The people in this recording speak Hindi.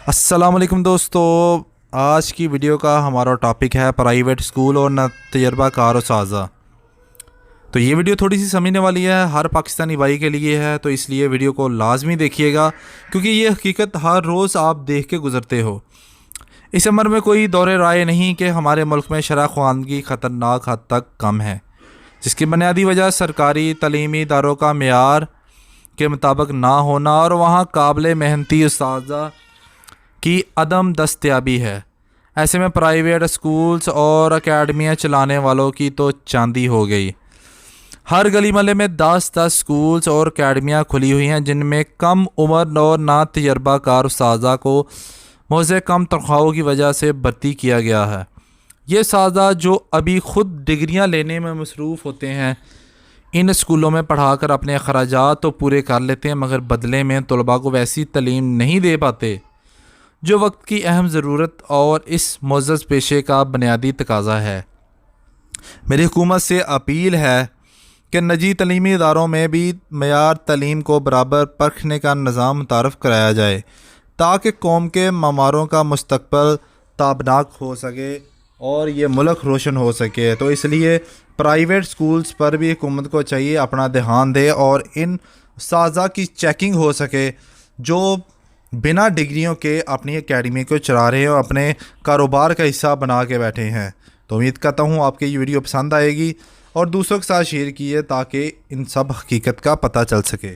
अस्सलाम वालेकुम दोस्तों। आज की वीडियो का हमारा टॉपिक है प्राइवेट स्कूल और न तजर्बाकार उस्ताज़ा। तो ये वीडियो थोड़ी सी समझने वाली है, हर पाकिस्तानी भाई के लिए है, तो इसलिए वीडियो को लाजमी देखिएगा क्योंकि ये हकीकत हर रोज़ आप देख के गुज़रते हो। इस उम्र में कोई दौरे राय नहीं कि हमारे मुल्क में शरह ख़वानगी ख़तरनाक हद तक कम है, जिसकी बुनियादी वजह सरकारी तलीमी इदारों का मेयार के मुताबिक ना होना और वहाँ काबिल मेहनती उस्ताज़ा की अदम दस्तयाबी है। ऐसे में प्राइवेट स्कूल्स और अकेडमियाँ चलाने वालों की तो चांदी हो गई। हर गली मोहल्ले में 10-10 स्कूल्स और अकेडमियाँ खुली हुई हैं जिनमें कम उम्र और ना तजर्बाकार उस्ताज़ा को मौज़े कम तनख्वाहों की वजह से भर्ती किया गया है। ये उस्ताज़ा जो अभी ख़ुद डिग्रियाँ लेने में मसरूफ़ होते हैं, इन स्कूलों में पढ़ाकर अपने अखराजात तो पूरे कर लेते हैं, मगर बदले में तलबा को वैसी तालीम नहीं दे पाते जो वक्त की अहम ज़रूरत और इस मुअज़्ज़ज़ पेशे का बुनियादी तकाज़ा है। मेरी हुकूमत से अपील है कि निजी तलीमी इदारों में भी मयार तालीम को बराबर परखने का निज़ाम मुतारफ़ कराया जाए ताकि कौम के ममारों का मुस्तक़बल ताबनाक हो सके और ये मुल्क रोशन हो सके। तो इसलिए प्राइवेट स्कूल्स पर भी हुकूमत को चाहिए अपना ध्यान दे और इन उस्ताज़ा की चेकिंग हो सके जो बिना डिग्रियों के अपनी एकेडमी को चला रहे हैं और अपने कारोबार का हिस्सा बना के बैठे हैं। तो उम्मीद करता हूँ आपके ये वीडियो पसंद आएगी और दूसरों के साथ शेयर कीजिए ताकि इन सब हकीकत का पता चल सके।